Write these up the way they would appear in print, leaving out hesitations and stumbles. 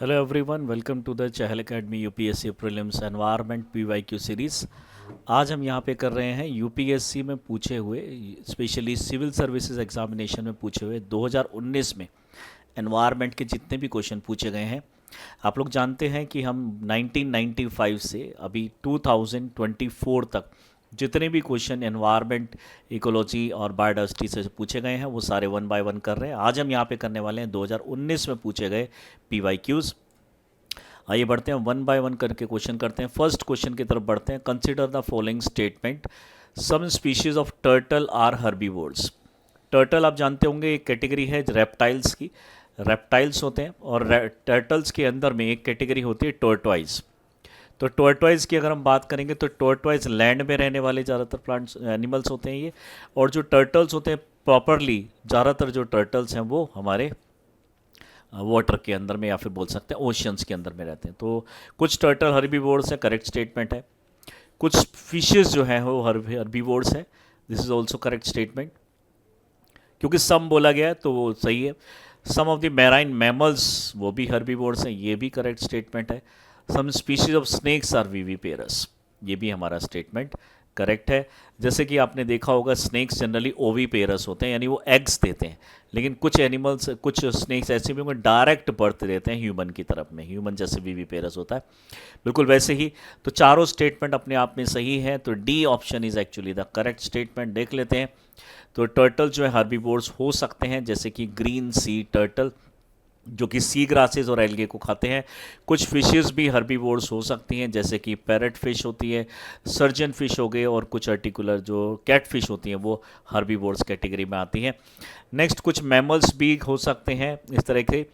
Hello everyone, welcome to the Chahal academy UPSC prelims environment PYQ series. आज हम यहाँ पे कर रहे हैं यूपीएससी में पूछे हुए, स्पेशली सिविल सर्विसेज एग्जामिनेशन में पूछे हुए 2019 में एनवायरनमेंट के जितने भी क्वेश्चन पूछे गए हैं। आप लोग जानते हैं कि हम 1995 से अभी 2024 तक जितने भी क्वेश्चन एनवायरनमेंट, इकोलॉजी और बायोडाइवर्सिटी से पूछे गए हैं वो सारे वन बाय वन कर रहे हैं। आज हम यहाँ पे करने वाले हैं 2019 में पूछे गए पीवाईक्यूज़। आइए बढ़ते हैं, वन बाय वन करके क्वेश्चन करते हैं। फर्स्ट क्वेश्चन की तरफ बढ़ते हैं। Consider the following statement, some species of turtle are herbivores. Turtle आप जानते होंगे एक कैटेगरी है रेप्टाइल्स की, रेप्टाइल्स होते हैं, और टर्टल्स के अंदर में एक कैटेगरी होती है टोर्टोइज। तो टोर्टोइज की अगर हम बात करेंगे तो टोर्टोइज लैंड में रहने वाले ज़्यादातर प्लांट्स एनिमल्स होते हैं ये, और जो टर्टल्स होते हैं प्रॉपरली ज़्यादातर जो टर्टल्स हैं वो हमारे वाटर के अंदर में या फिर बोल सकते हैं ओशियंस के अंदर में रहते हैं। तो कुछ टर्टल हर्बीवोर्स है, करेक्ट स्टेटमेंट है। कुछ फिशेस जो हैं वो हर्बीवोर्स है, this is also correct statement, क्योंकि सम बोला गया है तो वो सही है। Some of the marine mammals वो भी हर्बीवोर्स हैं, ये भी करेक्ट स्टेटमेंट है। Some species of snakes are viviparous, ये भी हमारा स्टेटमेंट करेक्ट है। जैसे कि आपने देखा होगा स्नेक्स जनरली ओवीपेरस होते हैं, यानी वो एग्स देते हैं, लेकिन कुछ एनिमल्स, कुछ स्नेक्स ऐसे भी होंगे डायरेक्ट बर्थ देते हैं ह्यूमन की तरफ में, ह्यूमन जैसे विविपेरस होता है, बिल्कुल वैसे ही। तो चारों स्टेटमेंट अपने आप में सही है, तो D option is actually the correct statement. देख लेते हैं। तो टर्टल जो है हर्बीवोर्स हो सकते हैं, जैसे कि ग्रीन सी टर्टल जो कि सी ग्रासेस और एल्गे को खाते हैं। कुछ फिशेस भी हर्बीवोर्स हो सकती हैं, जैसे कि पैरट फिश होती है, सर्जन फिश हो गए, और कुछ अर्टिकुलर जो कैट फिश होती हैं वो हर्बीवोर्स कैटेगरी में आती हैं। नेक्स्ट, कुछ मैमल्स भी हो सकते हैं इस तरह के,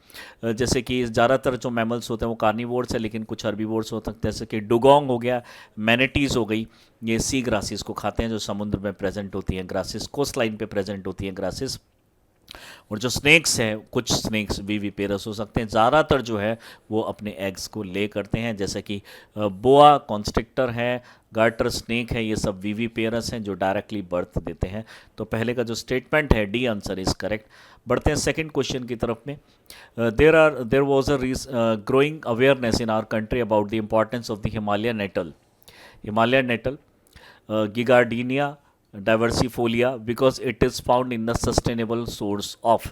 जैसे कि ज़्यादातर जो मैमल्स होते हैं वो कार्निवोर्स है, लेकिन कुछ हर्बीवोर्स हो सकते हैं, जैसे कि डुगोंग हो गया, मैनेटीज़ हो गई, ये सी ग्रासेस को खाते हैं, जो समुद्र में प्रेजेंट होती हैं ग्रासेस, कोस्ट लाइन पे प्रेजेंट होती हैं ग्रासेस। और जो स्नेक्स हैं, कुछ स्नेक्स विविपेरस हो सकते हैं, ज़्यादातर जो है वो अपने एग्स को ले करते हैं, जैसे कि बोआ कॉन्स्ट्रिक्टर है, गार्टर स्नेक है, ये सब विविपेरस हैं जो डायरेक्टली बर्थ देते हैं। तो पहले का जो स्टेटमेंट है डी आंसर इज करेक्ट। बढ़ते हैं सेकंड क्वेश्चन की तरफ में। There was a growing awareness in our country about the importance of the Himalayan nettle, Himalayan nettle girardinia diversifolia, because it is found in the sustainable source of.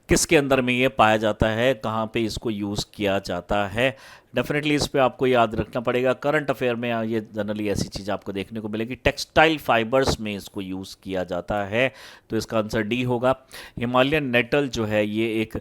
किसके अंदर में ये पाया जाता है, कहाँ पे इसको यूज़ किया जाता है? डेफिनेटली इस पे आपको याद रखना पड़ेगा। करंट अफेयर में ये जनरली ऐसी चीज़ आपको देखने को मिलेगी, टेक्सटाइल फाइबर्स में इसको यूज़ किया जाता है, तो इसका आंसर डी होगा। हिमालयन नेटल जो है ये एक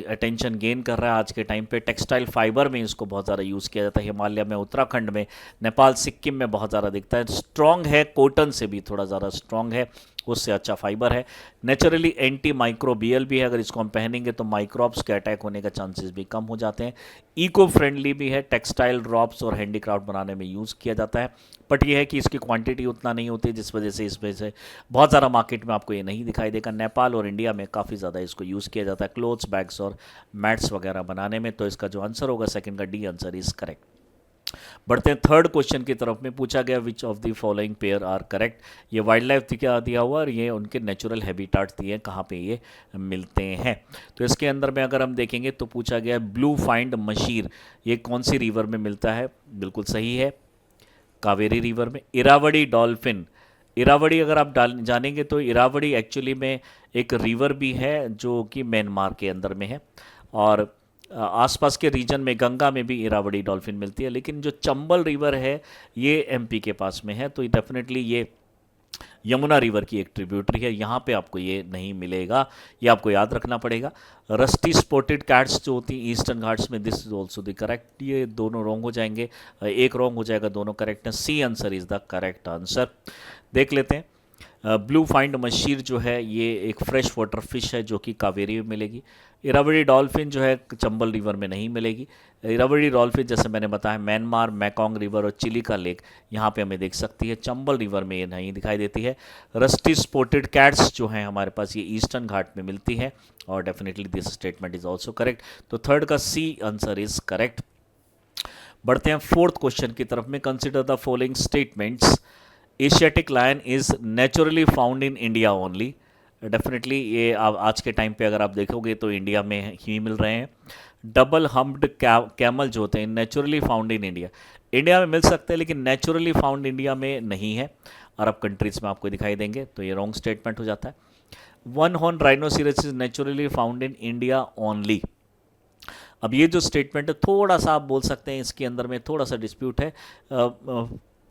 अटेंशन गेन कर रहा है आज के टाइम पे, टेक्सटाइल फाइबर में इसको बहुत ज़्यादा यूज़ किया जाता है। हिमालय में, उत्तराखंड में, नेपाल, सिक्किम में बहुत ज़्यादा दिखता है। स्ट्रॉन्ग है, कॉटन से भी थोड़ा ज़्यादा स्ट्रॉन्ग है, उससे अच्छा फाइबर है। नेचुरली एंटी माइक्रोबियल भी है, अगर इसको हम पहनेंगे तो माइक्रोब्स के अटैक होने का चांसेस भी कम हो जाते हैं। इको फ्रेंडली भी है, टेक्सटाइल ड्रॉप्स और हैंडीक्राफ्ट बनाने में यूज़ किया जाता है, बट ये है कि इसकी क्वांटिटी उतना नहीं होती, जिस वजह से इस वजह से बहुत ज़्यादा मार्केट में आपको ये नहीं दिखाई देगा। नेपाल और इंडिया में काफ़ी ज़्यादा इसको यूज़ किया जाता है क्लोथ्स, बैग्स और मैट्स वगैरह बनाने में। तो इसका जो आंसर होगा सेकंड का डी आंसर इज करेक्ट। बढ़ते हैं थर्ड क्वेश्चन की तरफ में। पूछा गया which of the following pair are correct. ये वाइल्ड लाइफ क्या दिया हुआ और ये उनके नेचुरल हैबिटाट्स दिए, कहाँ पे ये मिलते हैं। तो इसके अंदर में अगर हम देखेंगे तो पूछा गया ब्लू फाइंड मशीर, ये कौन सी रिवर में मिलता है? बिल्कुल सही है, कावेरी रिवर में। इरावड़ी डॉल्फिन, इरावड़ी अगर आप जानेंगे तो इरावड़ी एक्चुअली में एक रिवर भी है जो कि म्यांमार के अंदर में है, और आसपास के रीजन में गंगा में भी इरावड़ी डॉल्फिन मिलती है, लेकिन जो चंबल रिवर है ये एमपी के पास में है, तो डेफिनेटली ये यमुना रिवर की एक ट्रिब्यूटरी है, यहाँ पे आपको ये नहीं मिलेगा, ये आपको याद रखना पड़ेगा। रस्टी स्पॉटेड कैट्स जो होती हैं ईस्टर्न घाट्स में, this is also the correct. ये दोनों रॉन्ग हो जाएंगे, एक रॉन्ग हो जाएगा, दोनों करेक्ट हैं। C answer is the correct answer. देख लेते हैं। ब्लू फाइंड मशीर जो है ये एक फ्रेश वाटर फिश है जो कि कावेरी में मिलेगी। इरावड़ी डॉल्फिन जो है चंबल रिवर में नहीं मिलेगी। इरावड़ी डॉल्फिन जैसे मैंने बताया म्यांमार, मैकोंग रिवर और चिलिका लेक यहाँ पे हमें दिख सकती है, चंबल रिवर में ये नहीं दिखाई देती है। रस्टी स्पॉटेड कैट्स जो हैं हमारे पास ये ईस्टर्न घाट में मिलती है, और definitely this statement is also correct. तो थर्ड का सी आंसर इज करेक्ट। बढ़ते हैं फोर्थ क्वेश्चन की तरफ में। Consider the following statements, Asiatic lion is naturally found in India only, definitely ये आज के टाइम पे अगर आप देखोगे तो इंडिया में ही मिल रहे हैं। डबल हम्प्ड कैमल जो होते हैं naturally found in India, India में मिल सकते हैं लेकिन नेचुरली फाउंड इंडिया में नहीं है, अरब कंट्रीज़ में आपको दिखाई देंगे, तो ये रॉन्ग स्टेटमेंट हो जाता है। One horn rhinoceros is naturally found in India only. अब ये जो स्टेटमेंट है थोड़ा सा आप बोल सकते हैं इसके अंदर में थोड़ा सा डिस्प्यूट है।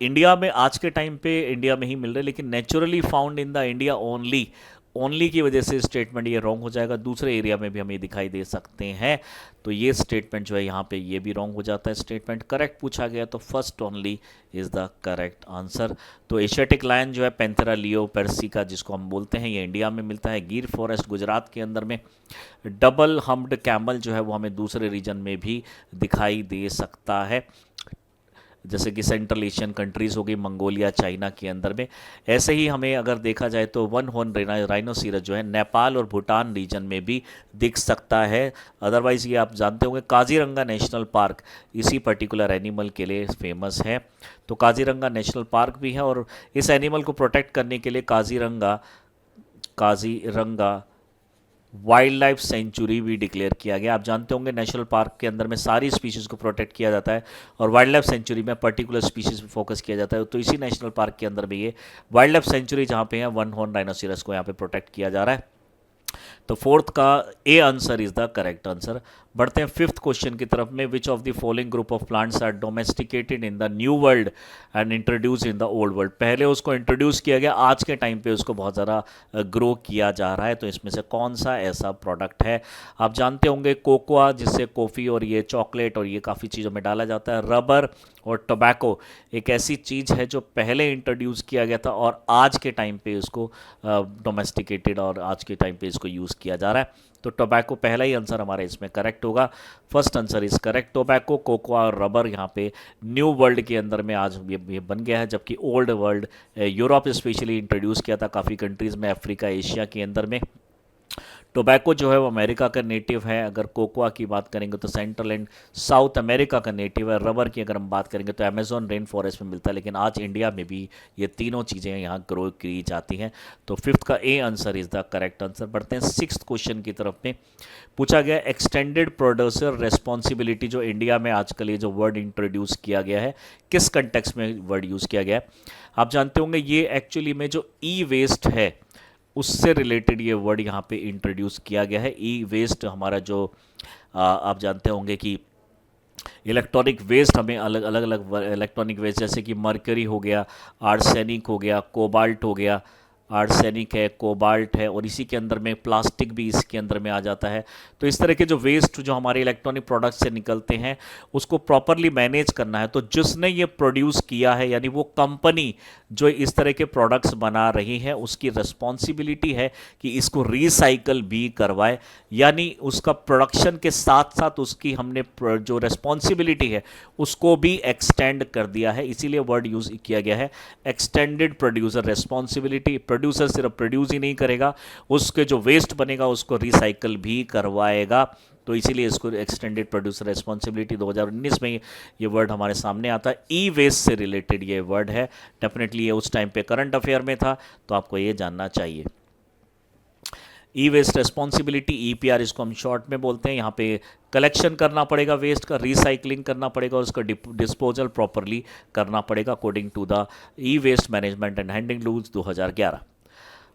इंडिया में आज के टाइम पे इंडिया में ही मिल रहे हैं, लेकिन naturally found in the India only, only की वजह से स्टेटमेंट ये रॉन्ग हो जाएगा। दूसरे एरिया में भी हमें दिखाई दे सकते हैं, तो ये स्टेटमेंट जो है यहाँ पे ये भी रॉन्ग हो जाता है। स्टेटमेंट करेक्ट पूछा गया तो first only is the correct answer. तो एशियाटिक लायन जो है पैंथेरा लियो पर्सिका जिसको हम बोलते हैं, ये इंडिया में मिलता है। गिर फॉरेस्ट गुजरात के अंदर में। डबल हम्प्ड कैमल जो है वो हमें दूसरे रीजन में भी दिखाई दे सकता है, जैसे कि सेंट्रल एशियन कंट्रीज़ हो गई, मंगोलिया, चाइना के अंदर में। ऐसे ही हमें अगर देखा जाए तो वन हॉर्न राइनोसिरस जो है नेपाल और भूटान रीजन में भी दिख सकता है। अदरवाइज़ ये आप जानते होंगे काजीरंगा नेशनल पार्क इसी पर्टिकुलर एनिमल के लिए फेमस है। तो काजीरंगा नेशनल पार्क भी है और इस एनिमल को प्रोटेक्ट करने के लिए काजीरंगा वाइल्ड लाइफ सेंचुरी भी डिक्लेयर किया गया। आप जानते होंगे नेशनल पार्क के अंदर में सारी स्पीशीज़ को प्रोटेक्ट किया जाता है और वाइल्ड लाइफ सेंचुरी में पर्टिकुलर स्पीशीज़ पे फोकस किया जाता है। तो इसी नेशनल पार्क के अंदर में ये वाइल्ड लाइफ सेंचुरी जहाँ पे है वन हॉर्न राइनोसिरस को यहाँ पे प्रोटेक्ट किया जा रहा है। तो फोर्थ का A answer is the correct answer. बढ़ते हैं फिफ्थ क्वेश्चन की तरफ में। Which of the following group of plants are domesticated in the new world and introduce in the old world. पहले उसको इंट्रोड्यूस किया गया, आज के टाइम पे उसको बहुत ज़्यादा ग्रो किया जा रहा है, तो इसमें से कौन सा ऐसा प्रोडक्ट है। आप जानते होंगे कोकोआ जिससे कॉफ़ी और ये चॉकलेट और ये काफ़ी चीज़ों में डाला जाता है। रबर और टोबैको एक ऐसी चीज़ है जो पहले इंट्रोड्यूस किया गया था और आज के टाइम पे इसको डोमेस्टिकेटेड और आज के टाइम पे इसको यूज़ किया जा रहा है। तो टोबैको पहला ही आंसर हमारा इसमें करेक्ट होगा। First answer is correct. Tobacco, cocoa और रबर यहाँ पे न्यू वर्ल्ड के अंदर में आज ये बन गया है, जबकि old world Europe specially introduce किया था काफ़ी कंट्रीज़ में, अफ्रीका, एशिया के अंदर में। टोबैको जो है वो अमेरिका का नेटिव है। अगर कोकोआ की बात करेंगे तो सेंट्रल एंड साउथ अमेरिका का नेटिव है। रबर की अगर हम बात करेंगे तो अमेजोन रेन फॉरेस्ट में मिलता है, लेकिन आज इंडिया में भी ये तीनों चीज़ें यहाँ ग्रो की जाती हैं। तो फिफ्थ का A answer is the correct answer. बढ़ते हैं सिक्स्थ क्वेश्चन की तरफ में। पूछा गया एक्सटेंडेड प्रोड्यूसर रेस्पॉन्सिबिलिटी, जो इंडिया में आजकल ये जो वर्ड इंट्रोड्यूस किया गया है, किस कंटेक्स्ट में वर्ड यूज़ किया गया है। आप जानते होंगे ये एक्चुअली में जो ई वेस्ट है उससे रिलेटेड ये वर्ड यहाँ पे इंट्रोड्यूस किया गया है। ई वेस्ट हमारा जो आप जानते होंगे कि इलेक्ट्रॉनिक वेस्ट, हमें अलग अलग इलेक्ट्रॉनिक वेस्ट जैसे कि मरकरी हो गया, आर्सेनिक हो गया, कोबाल्ट हो गया, आर्सेनिक है, कोबाल्ट है, और इसी के अंदर में प्लास्टिक भी इसके अंदर में आ जाता है। तो इस तरह के जो वेस्ट जो हमारे इलेक्ट्रॉनिक प्रोडक्ट्स से निकलते हैं उसको प्रॉपरली मैनेज करना है। तो जिसने ये प्रोड्यूस किया है यानी वो कंपनी जो इस तरह के प्रोडक्ट्स बना रही है उसकी रिस्पॉन्सिबिलिटी है कि इसको रिसाइकल भी करवाए, यानी उसका प्रोडक्शन के साथ साथ उसकी हमने जो रिस्पॉन्सिबिलिटी है उसको भी एक्सटेंड कर दिया है। इसीलिए वर्ड यूज़ किया गया है एक्सटेंडेड प्रोड्यूसर रिस्पॉन्सिबिलिटी। प्रोड्यूसर सिर्फ प्रोड्यूस ही नहीं करेगा, उसके जो वेस्ट बनेगा उसको रिसाइकल भी करवाएगा। तो इसीलिए इसको एक्सटेंडेड प्रोड्यूसर रिस्पॉन्सिबिलिटी 2019 में ये वर्ड हमारे सामने आता है। ई वेस्ट से रिलेटेड ये वर्ड है। डेफिनेटली ये उस टाइम पे करंट अफेयर में था, तो आपको ये जानना चाहिए। ई वेस्ट रिस्पॉन्सिबिलिटी, ईपीआर इसको हम शॉर्ट में बोलते हैं। यहाँ पे कलेक्शन करना पड़ेगा वेस्ट का, रिसाइकलिंग करना पड़ेगा और उसका डिस्पोजल प्रॉपरली करना पड़ेगा according to the E waste management and handling rules 2011।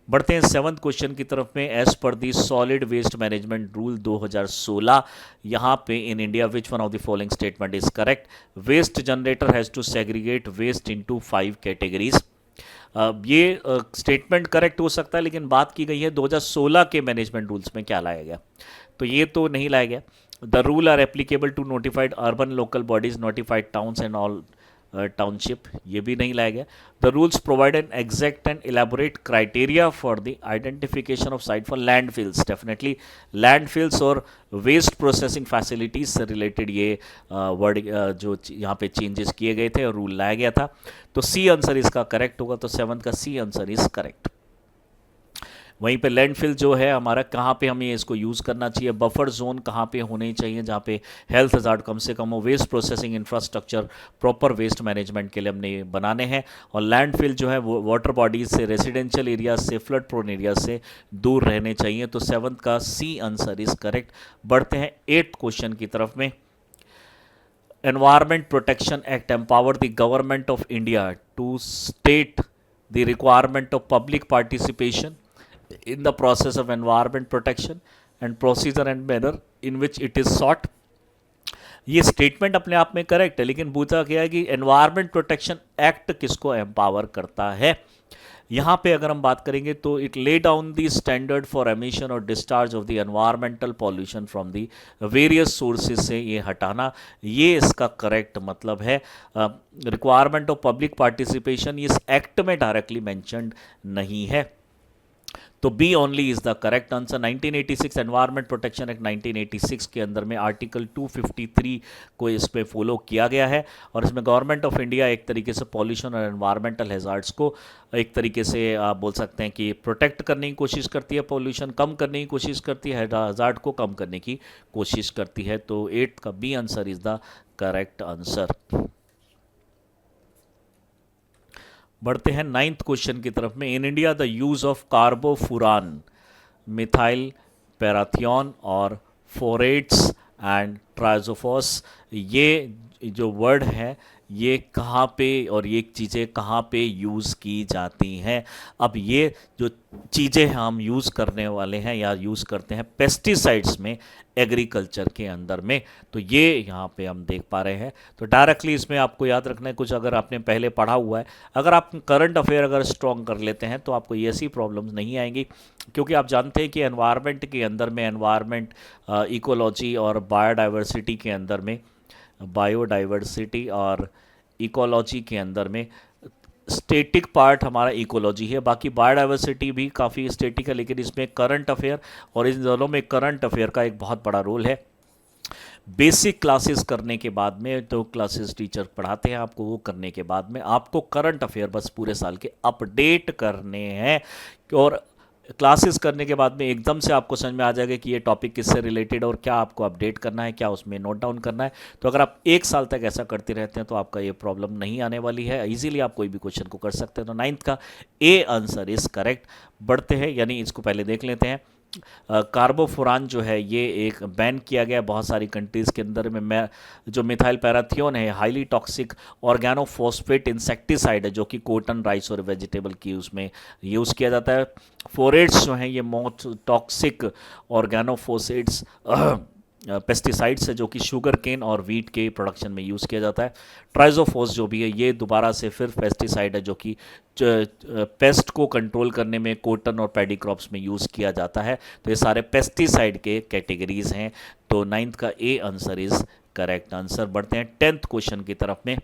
बढ़ते हैं सेवंथ क्वेश्चन की तरफ में। एज पर the solid waste management rule 2016, यहाँ पे in India which one of the following statement is correct. Waste generator has to segregate waste into 5 categories. ये statement correct हो सकता है, लेकिन बात की गई है 2016 के मैनेजमेंट रूल्स में क्या लाया गया, तो ये तो नहीं लाया गया। The rule are applicable to notified urban local bodies, notified towns and all township, ये भी नहीं लाया गया। The rules provide an exact and elaborate criteria for the identification of site for landfills. Definitely landfills और waste processing facilities से related ये word जो यहाँ पे चेंजेस किए गए थे और रूल लाया गया था। तो सी आंसर इसका करेक्ट होगा। तो सेवंथ का सी आंसर इज करेक्ट। वहीं पे लैंडफिल जो है हमारा, कहाँ पे हमें इसको यूज़ करना चाहिए, बफर जोन कहाँ पे होने चाहिए जहाँ पे हेल्थ हजार्ड कम से कम हो, waste processing infrastructure proper waste management के लिए हमने ये बनाने हैं, और लैंडफिल जो है वो वाटर बॉडीज से, रेजिडेंशियल एरिया से, फ्लड प्रोन एरिया से दूर रहने चाहिए। तो 7th का सी आंसर इज करेक्ट। बढ़ते हैं 8th क्वेश्चन की तरफ में। Environment Protection Act empower the government of India to state the requirement of public participation in the process of environment protection and procedure and manner in which it is sought। ये statement अपने आप में correct है, लेकिन पूछा गया है कि एनवायरमेंट प्रोटेक्शन एक्ट किसको एम्पावर करता है। यहाँ पे अगर हम बात करेंगे तो it lay down the standard for emission और discharge of the environmental pollution from the various sources से ये हटाना, ये इसका करेक्ट मतलब है। रिक्वायरमेंट ऑफ पब्लिक पार्टिसिपेशन इस एक्ट में डायरेक्टली मेंशन्ड नहीं है, तो B only is the correct answer. 1986 environment protection act 1986 के अंदर में आर्टिकल 253 को इस पे फॉलो किया गया है, और इसमें गवर्नमेंट ऑफ इंडिया एक तरीके से पॉल्यूशन और एनवायरमेंटल हैजार्ड्स को एक तरीके से आप बोल सकते हैं कि प्रोटेक्ट करने की कोशिश करती है, पॉल्यूशन कम करने की कोशिश करती है, हैजार्ड को कम करने की कोशिश करती है। तो 8 का B answer is the correct answer. बढ़ते हैं 9th क्वेश्चन की तरफ में। In India the use of carbofuran, methyl parathion और फोरेट्स एंड ट्राइजोफॉस, ये जो वर्ड है ये कहाँ पे और ये चीज़ें कहाँ पे यूज़ की जाती हैं। अब ये जो चीज़ें हम यूज़ करने वाले हैं या यूज़ करते हैं पेस्टिसाइड्स में, एग्रीकल्चर के अंदर में, तो ये यहाँ पे हम देख पा रहे हैं। तो डायरेक्टली इसमें आपको याद रखना है, कुछ अगर आपने पहले पढ़ा हुआ है, अगर आप करंट अफेयर अगर स्ट्रॉन्ग कर लेते हैं तो आपको ये ऐसी प्रॉब्लम्स नहीं आएंगी, क्योंकि आप जानते हैं कि एनवायरनमेंट के अंदर में, एनवायरनमेंट इकोलॉजी और बायोडाइवर्सिटी के अंदर में, बायोडाइवर्सिटी और इकोलॉजी के अंदर में स्टेटिक पार्ट हमारा इकोलॉजी है, बाकी बायोडाइवर्सिटी भी काफ़ी स्टेटिक है, लेकिन इसमें करंट अफेयर और इन दोनों में करंट अफेयर का एक बहुत बड़ा रोल है। बेसिक क्लासेस करने के बाद में, तो क्लासेस टीचर पढ़ाते हैं आपको, वो करने के बाद में आपको करंट अफेयर बस पूरे साल के अपडेट करने हैं, और क्लासेस करने के बाद में एकदम से आपको समझ में आ जाएगा कि ये टॉपिक किससे रिलेटेड और क्या आपको अपडेट करना है, क्या उसमें नोट डाउन करना है। तो अगर आप 1 साल तक ऐसा करते रहते हैं तो आपका ये प्रॉब्लम नहीं आने वाली है, इजीली आप कोई भी क्वेश्चन को कर सकते हैं। तो 9th का ए आंसर इज करेक्ट। बढ़ते हैं, यानी इसको पहले देख लेते हैं। कार्बोफुरान जो है ये एक बैन किया गया बहुत सारी कंट्रीज़ के अंदर में। मैं जो मिथाइल पैराथियोन है, हाईली टॉक्सिक ऑर्गेनोफॉस्फेट इंसेक्टिसाइड है, जो कि कॉटन, राइस और वेजिटेबल की उसमें यूज़ किया जाता है। फोरेट्स जो हैं ये मोस्ट टॉक्सिक ऑर्गेनोफोसेट्स पेस्टिसाइड्स है, जो कि शुगर केन और वीट के प्रोडक्शन में यूज़ किया जाता है। ट्राइजोफोस जो भी है ये दोबारा से फिर पेस्टिसाइड है, जो कि पेस्ट को कंट्रोल करने में कॉटन और पैडी क्रॉप्स में यूज़ किया जाता है। तो ये सारे पेस्टिसाइड के कैटेगरीज हैं। तो 9th का A answer is correct answer. बढ़ते हैं 10th क्वेश्चन की तरफ में।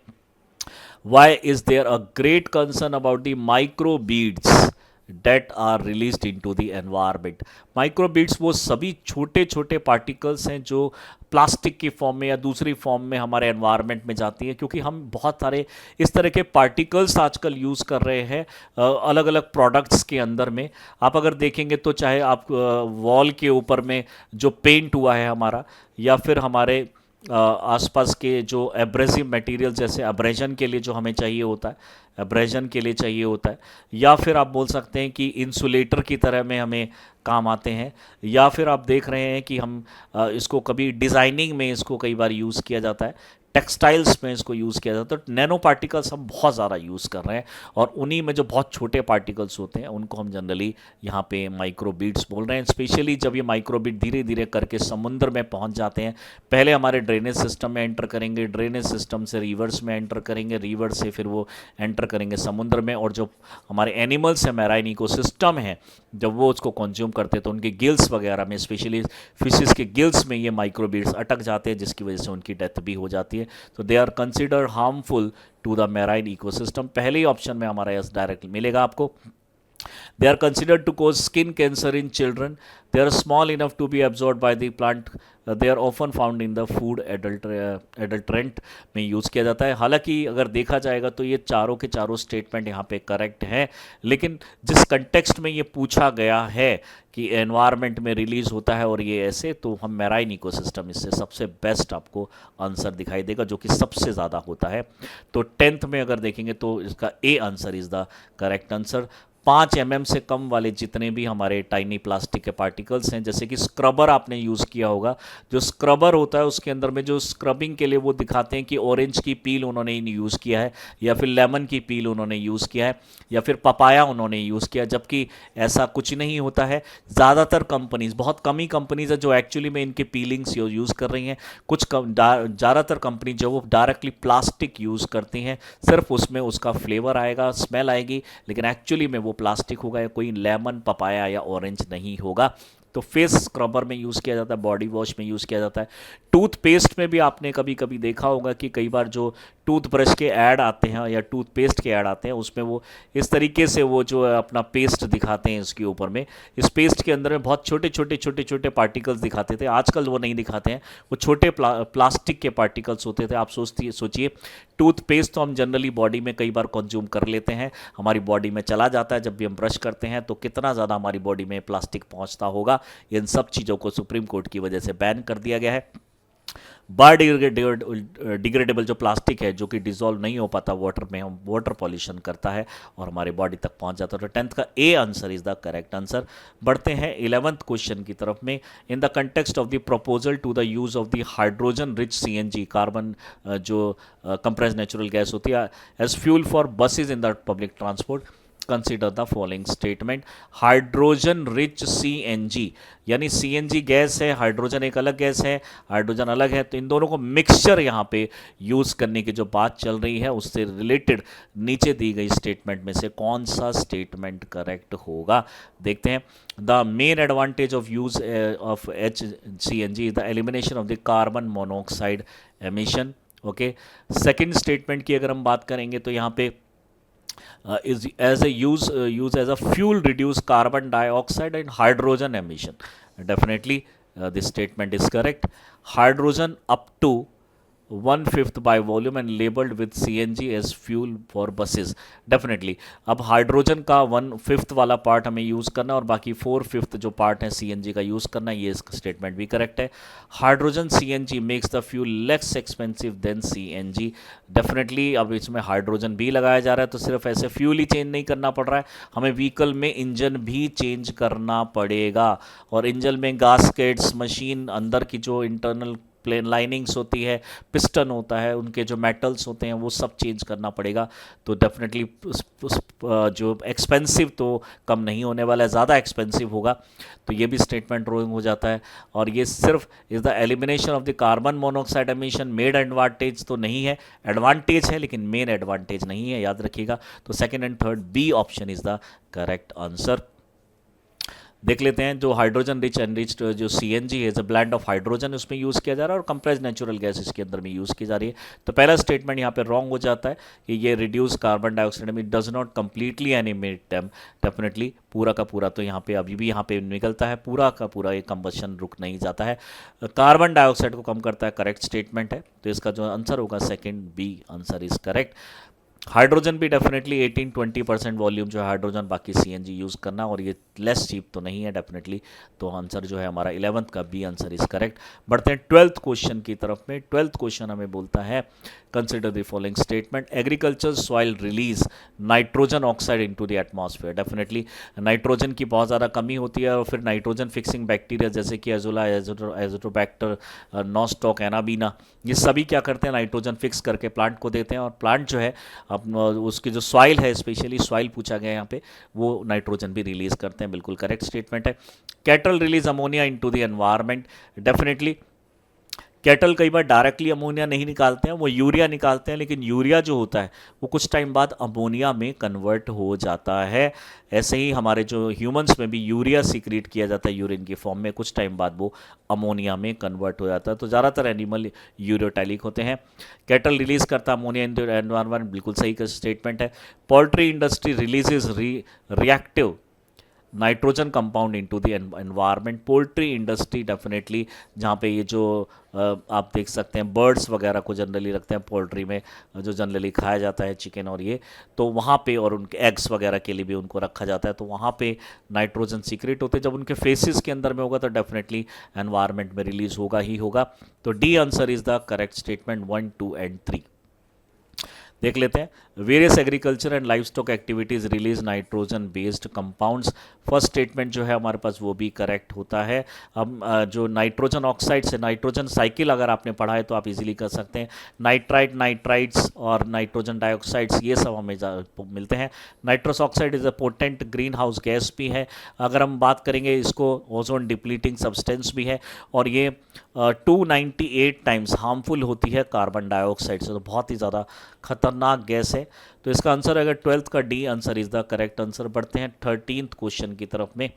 Why is there a great concern about the microbeads that are released into the environment? Microbeads वो सभी छोटे छोटे पार्टिकल्स हैं जो प्लास्टिक की फॉर्म में या दूसरी फॉर्म में हमारे एनवायरनमेंट में जाती हैं, क्योंकि हम बहुत सारे इस तरह के पार्टिकल्स आजकल यूज़ कर रहे हैं अलग अलग प्रोडक्ट्स के अंदर में। आप अगर देखेंगे तो चाहे आप वॉल के ऊपर में जो पेंट हुआ है हमारा, या फिर हमारे आसपास के जो एब्रेसिव मटेरियल, जैसे अब्रेजन के लिए जो हमें चाहिए होता है, एब्रेजन के लिए चाहिए होता है, या फिर आप बोल सकते हैं कि इंसुलेटर की तरह में हमें काम आते हैं, या फिर आप देख रहे हैं कि हम इसको कभी डिज़ाइनिंग में इसको कई बार यूज़ किया जाता है, टेक्सटाइल्स में इसको यूज़ किया जाता है। तो नैनो पार्टिकल्स हम बहुत ज़्यादा यूज़ कर रहे हैं, और उन्हीं में जो बहुत छोटे पार्टिकल्स होते हैं उनको हम जनरली यहाँ पे माइक्रोबीड्स बोल रहे हैं। स्पेशली जब ये माइक्रोबीड धीरे धीरे करके समुद्र में पहुँच जाते हैं, पहले हमारे ड्रेनेज सिस्टम में एंटर करेंगे, ड्रेनेज सिस्टम से रिवर्स में एंटर करेंगे, रिवर से फिर वो एंटर करेंगे समुद्र में, और जो हमारे एनिमल्स हैं, मैराइन इकोसिस्टम है, जब वो उसको कंज्यूम करते हैं तो उनके गिल्स वगैरह में, स्पेशली फिशेस के गिल्स में ये माइक्रोबीड्स अटक जाते हैं, जिसकी वजह से उनकी डेथ भी हो जाती है। तो they are consider harmful to the marine ecosystem. पहले ही ऑप्शन में हमारा यस डायरेक्ट मिलेगा आपको। They are considered to cause skin cancer in children. They are small enough to be absorbed by the plant. They are often found in the food adulterant में use किया जाता है. हालांकि अगर देखा जाएगा तो ये चारों के चारों स्टेटमेंट यहाँ पे करेक्ट हैं, लेकिन जिस कंटेक्स्ट में ये पूछा गया है कि एनवायरनमेंट में रिलीज होता है और ये ऐसे, तो हम मैराइन इकोसिस्टम इससे सबसे बेस्ट आपको आंसर दिखाई देगा, जो कि सबसे ज़्यादा होता है. तो 10th में अगर देखेंगे तो इसका A answer is the correct answer. 5 mm से कम वाले जितने भी हमारे टाइनी प्लास्टिक के पार्टिकल्स हैं, जैसे कि स्क्रबर आपने यूज़ किया होगा, जो स्क्रबर होता है उसके अंदर में जो स्क्रबिंग के लिए वो दिखाते हैं कि ऑरेंज की पील उन्होंने यूज़ किया है, या फिर लेमन की पील उन्होंने यूज़ किया है, या फिर पपाया उन्होंने यूज़ किया, जबकि ऐसा कुछ नहीं होता है. ज़्यादातर कंपनीज, बहुत कम ही कंपनीज है जो एक्चुअली में इनके पीलिंग्स यूज़ कर रही हैं. कुछ ज़्यादातर कंपनी जो वो डायरेक्टली प्लास्टिक यूज़ करती हैं, सिर्फ उसमें उसका फ्लेवर आएगा, स्मेल आएगी, लेकिन एक्चुअली में वो प्लास्टिक होगा, या कोई लेमन, पपाया या ऑरेंज नहीं होगा. तो फेस स्क्रबर में यूज़ किया जाता है, बॉडी वॉश में यूज़ किया जाता है. टूथपेस्ट में भी आपने कभी कभी देखा होगा कि कई बार जो टूथब्रश के ऐड आते हैं या टूथपेस्ट के ऐड आते हैं, उसमें वो इस तरीके से वो जो अपना पेस्ट दिखाते हैं इसके ऊपर में. इस पेस्ट के अंदर में बहुत छोटे छोटे छोटे छोटे पार्टिकल्स दिखाते थे, आजकल वो नहीं दिखाते हैं, वो छोटे प्लास्टिक के पार्टिकल्स होते थे. आप सोचिए टूथपेस्ट तो हम जनरली बॉडी में कई बार कंज्यूम कर लेते हैं, हमारी बॉडी में चला जाता है जब भी हम ब्रश करते हैं, तो कितना ज़्यादा हमारी बॉडी में प्लास्टिक पहुंचता होगा. इन सब चीज़ों को सुप्रीम कोर्ट की वजह से बैन कर दिया गया है. बायोडिग्रेडेबल जो प्लास्टिक है, जो कि डिजोल्व नहीं हो पाता वाटर में, हम वाटर पॉल्यूशन करता है और हमारे बॉडी तक पहुंच जाता है. तो 10th का A answer is the correct answer. बढ़ते हैं 11th क्वेश्चन की तरफ में. In the context of the proposal to the use of the hydrogen rich CNG, carbon जो कंप्रेस्ड नेचुरल गैस होती है, as fuel for buses in the public transport, consider the following statement. Hydrogen rich CNG, यानी CNG gas है, hydrogen एक अलग gas है, hydrogen अलग है, तो इन दोनों को मिक्सचर यहाँ पे यूज़ करने की जो बात चल रही है, उससे रिलेटेड नीचे दी गई स्टेटमेंट में से कौन सा स्टेटमेंट करेक्ट होगा, देखते हैं. The main advantage of use of HCNG is the elimination of the carbon monoxide emission. Okay, second statement की अगर हम बात करेंगे तो यहाँ पे is as a use as a fuel reduce carbon dioxide and hydrogen emission. Definitely this statement is correct. Hydrogen up to 1/5 by volume and labeled with CNG as fuel for buses. Definitely अब hydrogen का 1/5 वाला part हमें use करना और बाकी 4/5 जो part है CNG का यूज़ करना, ये इसका स्टेटमेंट भी करेक्ट है. Hydrogen CNG makes the fuel less expensive than CNG. Definitely अब इसमें हाइड्रोजन भी लगाया जा रहा है, तो सिर्फ ऐसे फ्यूल ही चेंज नहीं करना पड़ रहा है, हमें व्हीकल में इंजन भी चेंज करना पड़ेगा. और इंजन में गास्केट्स, मशीन, अंदर की जो इंटरनल प्लेन लाइनिंग्स होती है, पिस्टन होता है, उनके जो मेटल्स होते हैं वो सब चेंज करना पड़ेगा. तो डेफिनेटली जो एक्सपेंसिव तो कम नहीं होने वाला है, ज़्यादा एक्सपेंसिव होगा. तो ये भी स्टेटमेंट रोइंग हो जाता है. और ये सिर्फ is the elimination of the carbon monoxide emission made advantage तो नहीं है, एडवांटेज है लेकिन मेन एडवांटेज नहीं है, याद रखिएगा. तो second and third B option is the correct answer. देख लेते हैं जो हाइड्रोजन रिच एनरिच्ड जो CNG है, ब्लेंड ऑफ हाइड्रोजन उसमें यूज़ किया जा रहा है और कंप्रेस्ड नेचुरल गैस इसके अंदर में यूज़ की जा रही है. तो पहला स्टेटमेंट यहाँ पे रॉन्ग हो जाता है कि ये reduce carbon dioxide, it does not completely animate them. Definitely पूरा का पूरा तो यहाँ पे अभी भी यहाँ पे निकलता है, पूरा का पूरा ये कंबशन रुक नहीं जाता है. कार्बन डाइऑक्साइड को कम करता है, करेक्ट स्टेटमेंट है. तो इसका जो आंसर होगा second B answer is correct. Hydrogen भी डेफिनेटली 18-20% वॉल्यूम जो है हाइड्रोजन, बाकी CNG यूज़ करना, और ये लेस चीप तो नहीं है डेफिनेटली. तो आंसर जो है हमारा 11th का बी आंसर इज करेक्ट. बढ़ते हैं 12th क्वेश्चन की तरफ में. 12th क्वेश्चन हमें बोलता है consider the following statement. Agriculture soil release nitrogen oxide into the atmosphere. Definitely nitrogen की बहुत ज़्यादा कमी होती है और फिर नाइट्रोजन फिक्सिंग बैक्टीरिया जैसे कि एजोला, एजोटोबैक्टर, नॉस्टॉक, एनाबीना, ये सभी क्या करते हैं, नाइट्रोजन फिक्स करके प्लांट को देते हैं. और प्लांट जो है उसकी जो सॉइल है, स्पेशली सॉइल पूछा गया यहाँ पे, वो नाइट्रोजन भी रिलीज करते हैं. बिल्कुल करेक्ट स्टेटमेंट है. Cattle release ammonia into the environment. Definitely cattle कई बार डायरेक्टली अमोनिया नहीं निकालते हैं, वो यूरिया निकालते हैं, लेकिन यूरिया जो होता है वो कुछ टाइम बाद अमोनिया में कन्वर्ट हो जाता है। ऐसे ही हमारे जो ह्यूमंस में भी यूरिया सीक्रेट किया जाता है यूरिन की फॉर्म में, कुछ टाइम बाद वो अमोनिया में कन्वर्ट हो जाता है। तो ज़्यादातर एनिमल यूरियोटैलिक होते हैं। कैटल रिलीज करता है अमोनिया इन द एनवायरनमेंट, बिल्कुल सही का स्टेटमेंट है। Poultry industry releases reactive nitrogen compound into the environment. Poultry industry definitely, जहाँ पे ये जो आप देख सकते हैं बर्ड्स वगैरह को जनरली रखते हैं पोल्ट्री में, जो जनरली खाया जाता है चिकन और ये, तो वहाँ पे, और उनके एग्स वगैरह के लिए भी उनको रखा जाता है, तो वहाँ पे नाइट्रोजन सीक्रेट होते हैं। जब उनके फेसेस के अंदर में होगा तो डेफिनेटली एनवायरनमेंट में रिलीज होगा ही होगा। तो D answer is the correct statement 1, 2 and 3। देख लेते हैं। Various agriculture and life stock activities release nitrogen based compounds. First statement जो है हमारे पास वो भी करेक्ट होता है। अब जो नाइट्रोजन ऑक्साइड से नाइट्रोजन साइकिल अगर आपने पढ़ा है तो आप इजीली कर सकते हैं। नाइट्राइट, नाइट्राइड्स और नाइट्रोजन डाइऑक्साइड्स ये सब हमें मिलते हैं। Nitrous oxide is a potent green house gas भी है। अगर हम बात करेंगे इसको ओजोन डिप्लीटिंग सब्सटेंस भी है, और ये 298 टाइम्स हार्मफुल होती है कार्बन डाइऑक्साइड से, तो बहुत ही ज़्यादा खतरनाक गैस है। तो इसका आंसर अगर 12th का D answer is the correct answer. बढ़ते हैं 13th क्वेश्चन की तरफ में।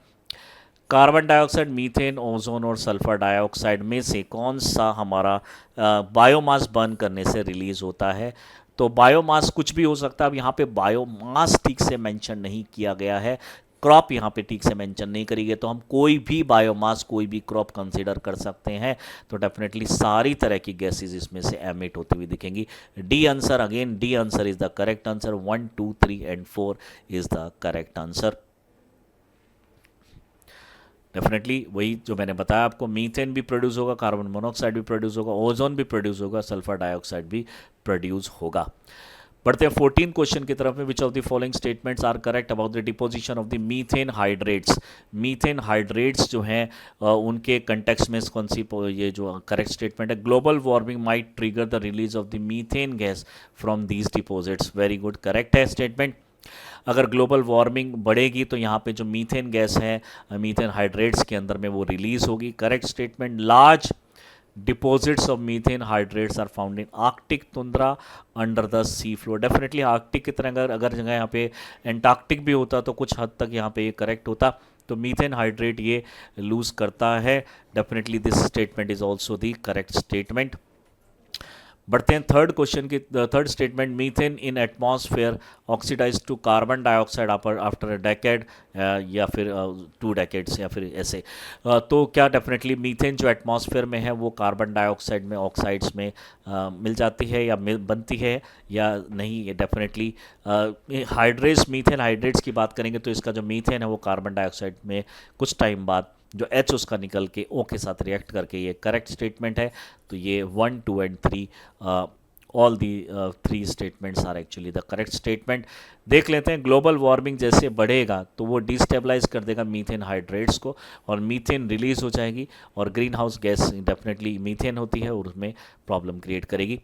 कार्बन डाइऑक्साइड, मीथेन, ओजोन और सल्फर डाइऑक्साइड में से कौन सा हमारा बायोमास बर्न करने से रिलीज होता है? तो बायोमास कुछ भी हो सकता है। अब यहाँ पे बायोमास ठीक से मेंशन नहीं किया गया है, क्रॉप यहाँ पे ठीक से मेंशन नहीं करी गई, तो हम कोई भी बायोमास, कोई भी क्रॉप कंसीडर कर सकते हैं। तो डेफिनेटली सारी तरह की गैसेस इसमें से एमिट होती हुई दिखेंगी। D answer, again D answer is the correct answer. 1, 2, 3 and 4 is the correct answer. Definitely वही जो मैंने बताया आपको, मीथेन भी प्रोड्यूस होगा, कार्बन मोनोऑक्साइड भी प्रोड्यूस होगा, ओजोन भी प्रोड्यूस होगा, सल्फर डाइऑक्साइड भी प्रोड्यूस होगा। बढ़ते हैं 14 क्वेश्चन की तरफ में। Which of the following statements are correct about the deposition of the methane hydrates? Methane hydrates जो हैं उनके कंटेक्स्ट में कौन सी ये जो करेक्ट स्टेटमेंट है? Global warming might trigger the release of the methane gas from these deposits. Very good, correct है स्टेटमेंट। अगर ग्लोबल वार्मिंग बढ़ेगी तो यहाँ पे जो मीथेन गैस है मीथेन हाइड्रेट्स के अंदर में वो रिलीज होगी। Correct statement. Large deposits of methane hydrates are found in Arctic tundra under the sea floor. Definitely Arctic की तरह अगर जगह यहाँ पे एंटार्क्टिक भी होता तो कुछ हद तक यहाँ पे ये करेक्ट होता। तो मीथेन हाइड्रेट ये लूज करता है। Definitely this statement is also the correct statement. बढ़ते हैं थर्ड क्वेश्चन की। Third statement, methane in atmosphere oxidise to carbon dioxide after a decade, या फिर 2 डेकेड्स, या फिर ऐसे। तो क्या डेफिनेटली मीथेन जो एटमॉस्फेयर में है वो कार्बन डाइऑक्साइड में ऑक्साइड्स में मिल जाती है या बनती है या नहीं? ये डेफिनेटली हाइड्रेट्स, मीथेन हाइड्रेट्स की बात करेंगे तो इसका जो मीथेन है वो कार्बन डाइऑक्साइड में कुछ टाइम बाद जो H उसका निकल के O के साथ रिएक्ट करके ये करेक्ट स्टेटमेंट है। तो ये 1, 2 and 3 all the 3 statements are actually the correct statement. देख लेते हैं। ग्लोबल वार्मिंग जैसे बढ़ेगा तो वो डिस्टेबलाइज कर देगा मीथेन हाइड्रेट्स को, और मीथेन रिलीज हो जाएगी, और greenhouse gas definitely methane होती है और उसमें प्रॉब्लम क्रिएट करेगी।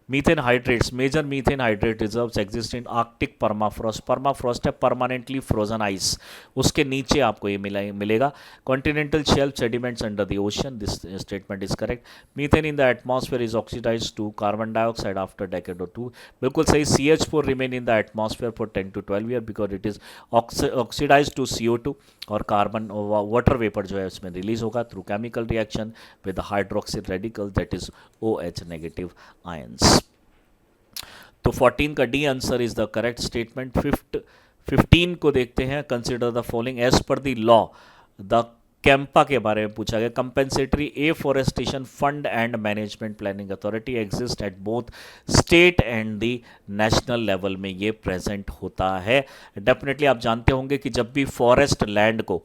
Methane hydrates, major methane hydrate reserves exist in Arctic permafrost. Permafrost है परमानेंटली फ्रोजन आइस, उसके नीचे आपको ये मिलेगा। Continental shelf sediments under the ocean, this statement is correct. Methane in the atmosphere is oxidise to carbon dioxide after decade और 2, बिल्कुल सही। CH4 remain in the atmosphere for 10 to 12 year because it is oxidise to CO2, और carbon water vapour जो है उसमें release होगा through chemical reaction with the hydroxyl radical that is OH negative ions. तो 14 का D answer is the correct statement. 15 को देखते हैं। Consider the following as per the law. The CAMPA के बारे में पूछा गया। Compensatory afforestation fund and management planning authority exist at both state and the national level में ये प्रेजेंट होता है। डेफिनेटली आप जानते होंगे कि जब भी फॉरेस्ट लैंड को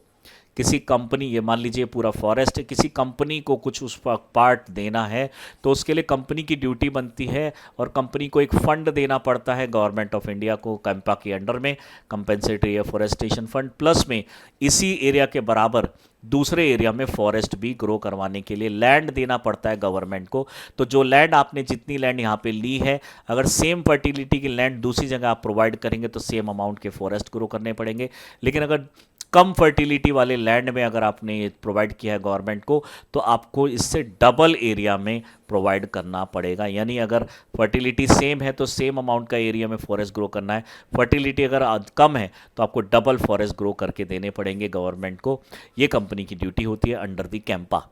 किसी कंपनी, ये मान लीजिए पूरा फॉरेस्ट है, किसी कंपनी को कुछ उस पर पार्ट देना है तो उसके लिए कंपनी की ड्यूटी बनती है, और कंपनी को एक फंड देना पड़ता है गवर्नमेंट ऑफ इंडिया को कैंपा के अंडर में, कंपेंसेटरी एफॉरेस्टेशन फंड। प्लस में इसी एरिया के बराबर दूसरे एरिया में फॉरेस्ट भी ग्रो करवाने के लिए लैंड देना पड़ता है गवर्नमेंट को। तो जो लैंड आपने, जितनी लैंड यहाँ पे ली है, अगर सेम फर्टिलिटी की लैंड दूसरी जगह आप प्रोवाइड करेंगे तो सेम अमाउंट के फॉरेस्ट ग्रो करने पड़ेंगे। लेकिन अगर कम फर्टिलिटी वाले लैंड में अगर आपने ये प्रोवाइड किया है गवर्नमेंट को, तो आपको इससे डबल एरिया में प्रोवाइड करना पड़ेगा। यानी अगर फर्टिलिटी सेम है तो सेम अमाउंट का एरिया में फॉरेस्ट ग्रो करना है, फर्टिलिटी अगर कम है तो आपको डबल फॉरेस्ट ग्रो करके देने पड़ेंगे गवर्नमेंट को। ये कंपनी की ड्यूटी होती है अंडर द कैंपा।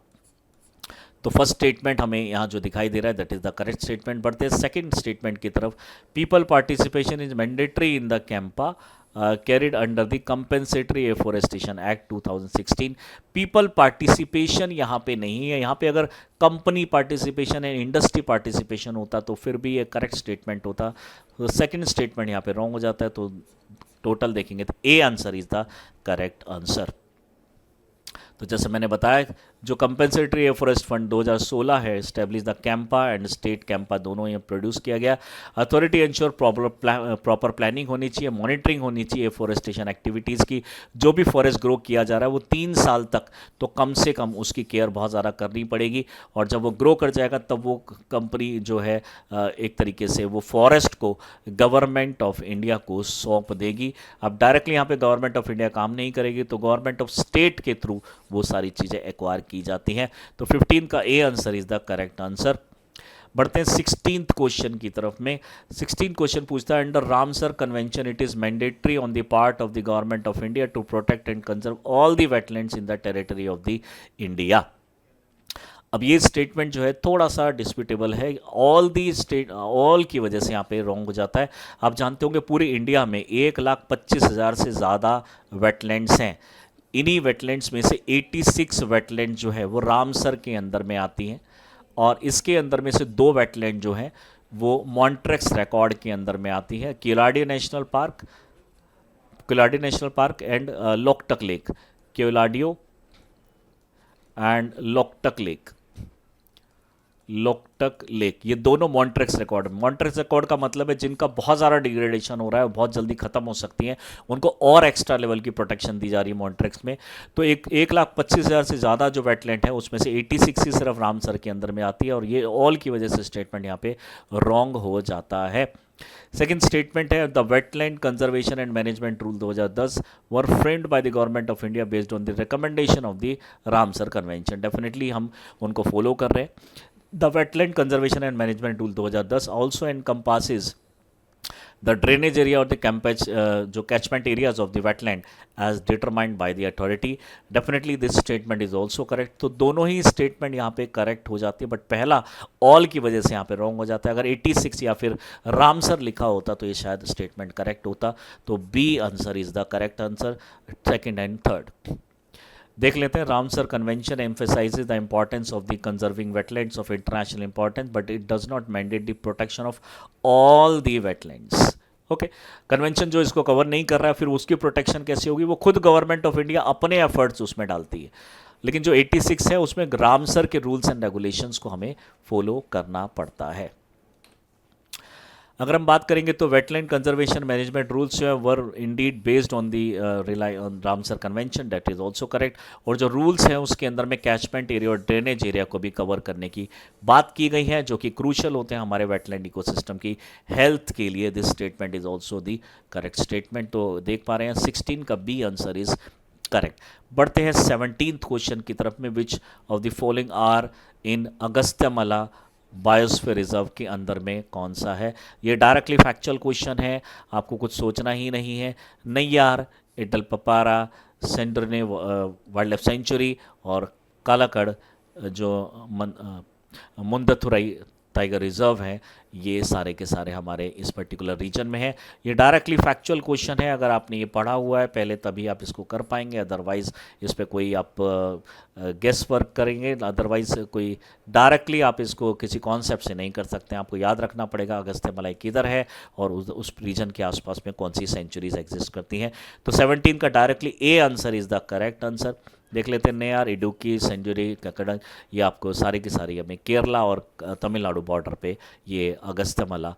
तो फर्स्ट स्टेटमेंट हमें यहाँ जो दिखाई दे रहा है that is the correct statement. बढ़ते हैं सेकंड स्टेटमेंट की तरफ। People participation is mandatory in the Campa carried under the compensatory afforestation act 2016। People participation यहाँ पे नहीं है, यहाँ पे अगर कंपनी पार्टिसिपेशन है, इंडस्ट्री पार्टिसिपेशन होता तो फिर भी ये करेक्ट स्टेटमेंट होता। तो सेकंड स्टेटमेंट यहाँ पे रॉन्ग हो जाता है। तो टोटल देखेंगे तो ए answer is the correct answer. तो जैसे मैंने बताया, जो कंपेंसेटरी एफोरेस्ट फंड 2016 है, establish the Campa and state Campa दोनों ये प्रोड्यूस किया गया। अथॉरिटी इंश्योर प्रॉपर प्लानिंग होनी चाहिए, मॉनिटरिंग होनी चाहिए एफोरेस्टेशन एक्टिविटीज़ की। जो भी फॉरेस्ट ग्रो किया जा रहा है वो 3 साल तक तो कम से कम उसकी केयर बहुत ज़्यादा करनी पड़ेगी, और जब वो ग्रो कर जाएगा तब वो कंपनी जो है एक तरीके से वो फॉरेस्ट को गवर्नमेंट ऑफ इंडिया को सौंप देगी। अब डायरेक्टली यहाँ पे गवर्नमेंट ऑफ इंडिया काम नहीं करेगी, तो गवर्नमेंट ऑफ स्टेट के थ्रू वो सारी चीज़ें एक्वायर की जाती हैं। तो 15 का A answer is the correct answer. बढ़ते हैं 16th क्वेश्चन की तरफ में। 16th क्वेश्चन पूछता है, under Ramsar convention it is mandatory on the part of the government of India to protect and conserve all the wetlands in the territory of the India. अब ये statement जो है थोड़ा सा डिस्प्यूटेबल है, all की वजह से यहाँ पे रॉन्ग हो जाता है। आप जानते होंगे पूरे इंडिया में 1,25,000 से ज़्यादा वेटलैंड्स हैं। इन्हीं वेटलैंड्स में से 86 वेटलैंड जो है वो रामसर के अंदर में आती हैं, और इसके अंदर में से 2 वेटलैंड जो हैं वो मॉन्ट्रेक्स रिकॉर्ड के अंदर में आती है, Keoladeo national park and Loktak lake. Keoladeo and Loktak lake ये दोनों मॉन्ट्रेक्स रिकॉर्ड का मतलब है जिनका बहुत ज़्यादा डिग्रेडेशन हो रहा है, बहुत जल्दी खत्म हो सकती हैं, उनको और एक्स्ट्रा लेवल की प्रोटेक्शन दी जा रही है मॉन्ट्रेक्स में। तो 1,25,000 से ज़्यादा जो वेटलैंड है उसमें से 86 ही सिर्फ रामसर के अंदर में आती है, और ये ऑल की वजह से स्टेटमेंट यहाँ पे रॉन्ग हो जाता है। सेकेंड स्टेटमेंट है, the wetland conservation and management rule 2010 were framed by the government of India based on the recommendation of the Ramsar convention. Definitely हम उनको फॉलो कर रहे हैं। The Wetland Conservation and Management Rule 2010 also encompasses the drainage area or the जो catchment areas of the wetland as determined by the authority. Definitely this statement is also correct. तो दोनों ही statement यहाँ पे correct हो जाती है, but पहला all की वजह से यहाँ पे wrong हो जाता है। अगर 86 या फिर रामसर लिखा होता तो ये शायद statement correct होता। तो B answer is the correct answer, second and third। देख लेते हैं, Ramsar convention emphasises the importance of the conserving wetlands of international importance but it does not mandate the protection of all the wetlands. Okay, convention जो इसको cover नहीं कर रहा है, फिर उसकी प्रोटेक्शन कैसे होगी? वो खुद गवर्नमेंट ऑफ इंडिया अपने एफर्ट्स उसमें डालती है, लेकिन जो 86 है उसमें रामसर के रूल्स एंड रेगुलेशंस को हमें फॉलो करना पड़ता है। अगर हम बात करेंगे तो वेटलैंड कंजर्वेशन मैनेजमेंट रूल्स जो है were indeed based on the rely on Ramsar convention, that is also correct. और जो रूल्स हैं उसके अंदर में कैचमेंट एरिया और ड्रेनेज एरिया को भी कवर करने की बात की गई है, जो कि क्रूशल होते हैं हमारे वेटलैंड इकोसिस्टम की हेल्थ के लिए। This statement is also the correct statement. तो देख पा रहे हैं 16 का बी आंसर इज करेक्ट। बढ़ते हैं 17th क्वेश्चन की तरफ में, which of the following are in Agasthyamala biosphere reserve के अंदर में कौन सा है? ये डायरेक्टली फैक्चुअल क्वेश्चन है, आपको कुछ सोचना ही नहीं है। नैयार, इटलपपारा, सेंड्रने वाइल्ड लाइफ सेंचुरी और कालाकड़ जो मुंदथुरई टाइगर रिजर्व है, ये सारे के सारे हमारे इस पर्टिकुलर रीजन में है। ये डायरेक्टली फैक्चुअल क्वेश्चन है, अगर आपने ये पढ़ा हुआ है पहले तभी आप इसको कर पाएंगे, अदरवाइज इस पे कोई आप गेस वर्क करेंगे, अदरवाइज कोई डायरेक्टली आप इसको किसी कॉन्सेप्ट से नहीं कर सकते हैं। आपको याद रखना पड़ेगा अगस्त्यमलाई किधर है और उस रीजन के आसपास में कौन सी सेंचुरीज एग्जिस्ट करती हैं। तो 17 का directly A answer is the correct answer. देख लेते हैं, नेयार, इडुक्की, सेंचुरी, ककड़न, ये आपको सारी की सारी हमें केरला और तमिलनाडु बॉर्डर पे ये अगस्त्यमला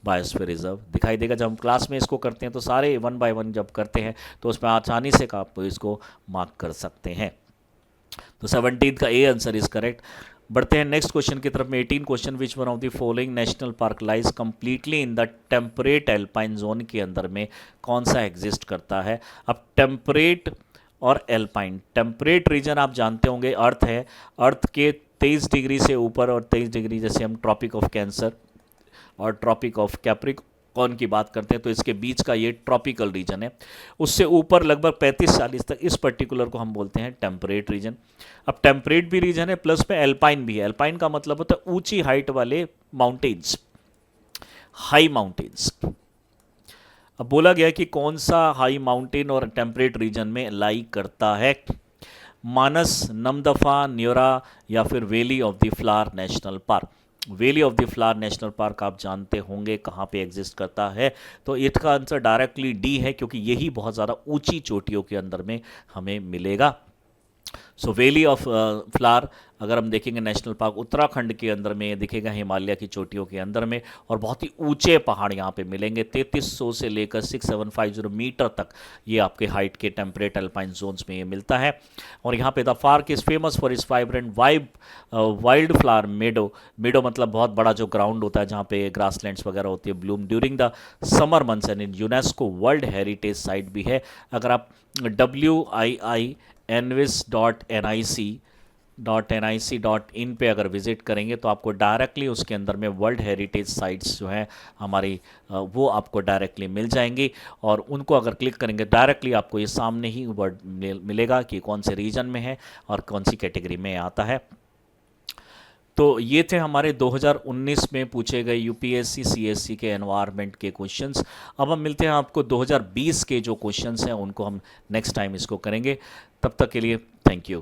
बायोस्फीयर रिजर्व दिखाई देगा। जब हम क्लास में इसको करते हैं तो सारे 1 बाय 1 जब करते हैं तो उसमें आसानी से आप इसको मार्क कर सकते हैं। तो 17 का ए आंसर इज करेक्ट। बढ़ते हैं नेक्स्ट क्वेश्चन की तरफ में। 18 question, which one of the following national park lies completely in the temperate alpine zone के अंदर में कौन सा एग्जिस्ट करता है? अब टेम्परेट और एल्पाइन। टेम्परेट रीजन आप जानते होंगे अर्थ है, अर्थ के 23 डिग्री से ऊपर और 23 डिग्री, जैसे हम ट्रॉपिक ऑफ कैंसर और ट्रॉपिक ऑफ कैप्रिकॉर्न की बात करते हैं तो इसके बीच का ये ट्रॉपिकल रीजन है। उससे ऊपर लगभग 35-40 तक इस पर्टिकुलर को हम बोलते हैं टेम्परेट रीजन। अब टेम्परेट भी रीजन है, प्लस में एल्पाइन भी है। एल्पाइन का मतलब होता है ऊंची हाइट वाले माउंटेन्स, हाई माउंटेन्स। अब बोला गया कि कौन सा हाई माउंटेन और टेम्परेट रीजन में लाई करता है, मानस, नमदफा, न्योरा या फिर valley of the flower national park. Valley of the flower national park आप जानते होंगे कहाँ पे एग्जिस्ट करता है, तो इसका आंसर डायरेक्टली डी है, क्योंकि यही बहुत ज़्यादा ऊंची चोटियों के अंदर में हमें मिलेगा। सो वैली ऑफ फ्लावर अगर हम देखेंगे नेशनल पार्क उत्तराखंड के अंदर में दिखेगा, हिमालय की चोटियों के अंदर में, और बहुत ही ऊंचे पहाड़ यहाँ पे मिलेंगे। 3300 से लेकर 6750 मीटर तक ये आपके हाइट के टेम्परेट अल्पाइन जोन्स में ये मिलता है। और यहाँ पे the park is famous for इस वाइब्रेंट वाइल्ड फ्लावर मेडो। मेडो मतलब बहुत बड़ा जो ग्राउंड होता है जहाँ पे ग्रासलैंड्स वगैरह होती है, Bloom during the summer months, and UNESCO world heritage site भी है। अगर आप WIINVIS.NIC.in पे अगर विजिट करेंगे तो आपको डायरेक्टली उसके अंदर में वर्ल्ड हेरिटेज साइट्स जो हैं हमारी वो आपको डायरेक्टली मिल जाएंगी, और उनको अगर क्लिक करेंगे डायरेक्टली आपको ये सामने ही वर्ड मिलेगा कि कौन से रीजन में है और कौन सी कैटेगरी में आता है। तो ये थे हमारे 2019 में पूछे गए यूपीएससी सीएससी के एनवायरनमेंट के क्वेश्चंस। अब हम मिलते हैं आपको 2020 के जो क्वेश्चंस हैं उनको हम नेक्स्ट टाइम इसको करेंगे। तब तक के लिए थैंक यू।